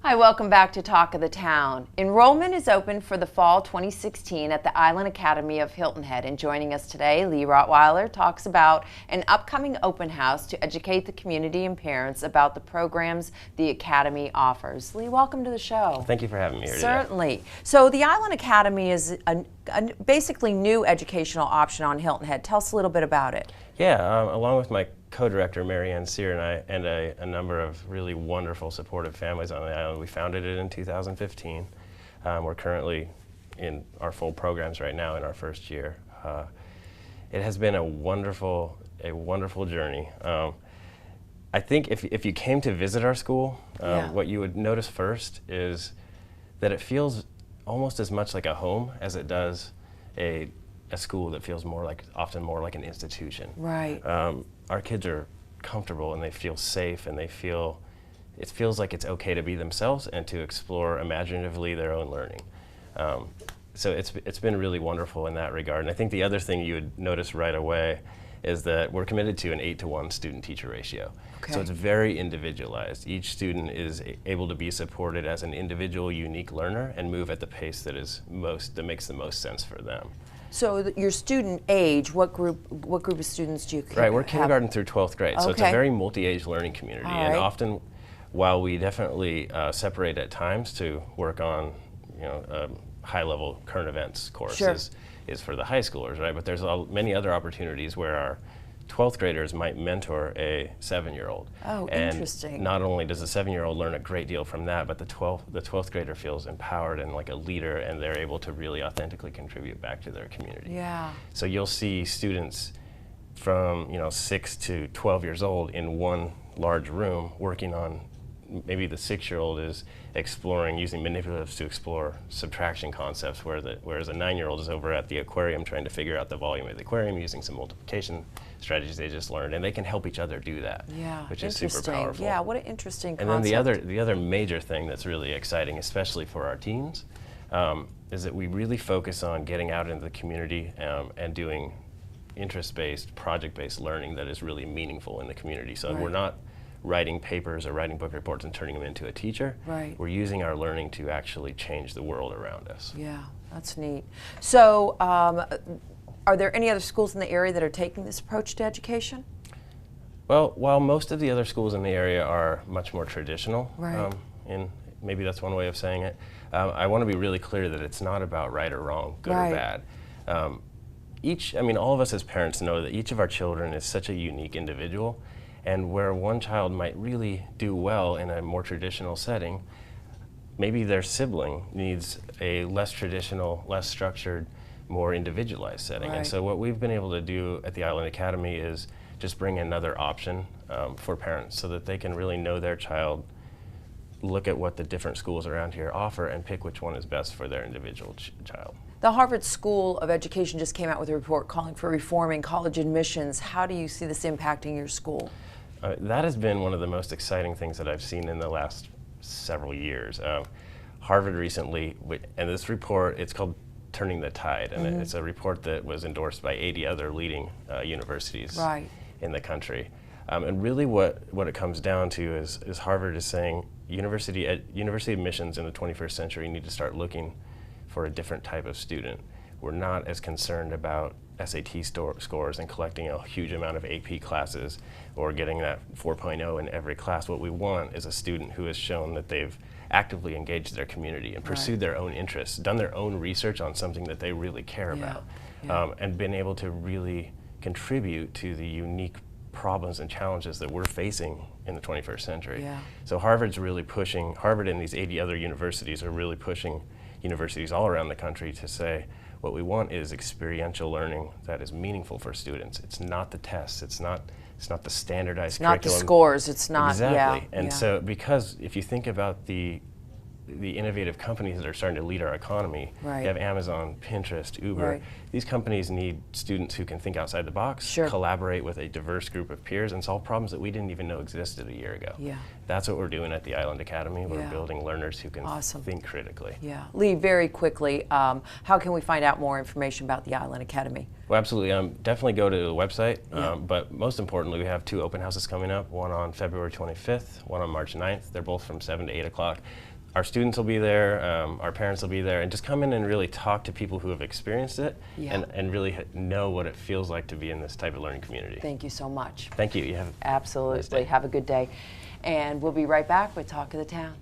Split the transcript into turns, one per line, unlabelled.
Hi, welcome back to Talk of the Town. Enrollment is open for the fall 2016 at the Island Academy of Hilton Head. And joining us today, Lee Rottweiler talks about an upcoming open house to educate the community and parents about the programs the Academy offers. Lee, welcome to the show.
Thank you for having me here today.
Certainly. So the Island Academy is a basically new educational option on Hilton Head. Tell us a little bit about it.
Yeah, along with my co-director Marianne Sear and I, and a number of really wonderful supportive families on the island, we founded it in 2015. We're currently in our full programs right now in our first year. It has been a wonderful journey. I think if you came to visit our school, what you would notice first is that it feels almost as much like a home as it does a school that feels often more like an institution.
Right.
Our kids are comfortable and they feel safe, and it feels like it's okay to be themselves and to explore imaginatively their own learning. So it's been really wonderful in that regard. And I think the other thing you would notice right away is that we're committed to an 8-to-1 student-teacher ratio.
Okay.
So it's very individualized. Each student is able to be supported as an individual, unique learner and move at the pace that makes the most sense for them.
So your student age, what group of students do you have?
Right, we're kindergarten through 12th grade, so it's a
Okay.
very multi-age learning community.
All
And
right.
often, while we definitely separate at times to work on, high-level current events course
Sure.
is for the high schoolers, right? But there's many other opportunities where our 12th graders might mentor a 7-year-old.
Oh,
and
interesting.
Not only does the 7-year-old learn a great deal from that, but the 12th grader feels empowered and like a leader, and they're able to really authentically contribute back to their community.
Yeah.
So you'll see students from 6 to 12 years old in one large room working on, maybe the 6-year-old is exploring, using manipulatives to explore subtraction concepts, whereas a 9-year-old is over at the aquarium trying to figure out the volume of the aquarium using some multiplication strategies they just learned, and they can help each other do that,
Yeah.
which is super powerful.
Yeah, what an interesting
And
concept.
then the other major thing that's really exciting, especially for our teens, is that we really focus on getting out into the community and doing interest-based, project-based learning that is really meaningful in the community. So
Right.
we're not writing papers or writing book reports and turning them into a teacher.
Right.
We're using our learning to actually change the world around us.
Yeah, that's neat. So are there any other schools in the area that are taking this approach to education?
Well, while most of the other schools in the area are much more traditional,
Right.
and maybe that's one way of saying it, I want to be really clear that it's not about right or wrong, good
Right.
or bad. All of us as parents know that each of our children is such a unique individual, and where one child might really do well in a more traditional setting, maybe their sibling needs a less traditional, less structured, more individualized setting.
Right.
And so what we've been able to do at the Island Academy is just bring another option for parents so that they can really know their child, look at what the different schools around here offer, and pick which one is best for their individual child.
The Harvard School of Education just came out with a report calling for reforming college admissions. How do you see this impacting your school?
That has been one of the most exciting things that I've seen in the last several years. Harvard recently, and this report, it's called Turning the Tide, and it's a report that was endorsed by 80 other leading universities
Right.
in the country. And really what it comes down to is Harvard is saying university admissions in the 21st century need to start looking for a different type of student. We're not as concerned about SAT scores and collecting a huge amount of AP classes or getting that 4.0 in every class. What we want is a student who has shown that they've actively engaged their community and pursued their own interests, done their own research on something that they really care about, and been able to really contribute to the unique problems and challenges that we're facing in the 21st century.
Yeah.
So Harvard and these 80 other universities are really pushing universities all around the country to say, what we want is experiential learning that is meaningful for students. It's not the tests, it's not the standardized curriculum.
Not the scores, it's not,
Exactly.
yeah.
And so, because if you think about the innovative companies that are starting to lead our economy,
Right.
you have Amazon, Pinterest, Uber.
Right.
These companies need students who can think outside the box,
Sure.
collaborate with a diverse group of peers, and solve problems that we didn't even know existed a year ago.
Yeah.
That's what we're doing at the Island Academy. We're
Yeah.
building learners who can
Awesome.
think critically.
Yeah. Lee, very quickly, how can we find out more information about the Island Academy?
Well, absolutely. Definitely go to the website.
Yeah.
But most importantly, we have 2 open houses coming up, one on February 25th, one on March 9th. They're both from 7 to 8 o'clock. our students will be there, our parents will be there, and just come in and really talk to people who have experienced it and really know what it feels like to be in this type of learning community.
Thank you so much.
Thank you. You have
Absolutely. Have a good day. And we'll be right back with Talk of the Town.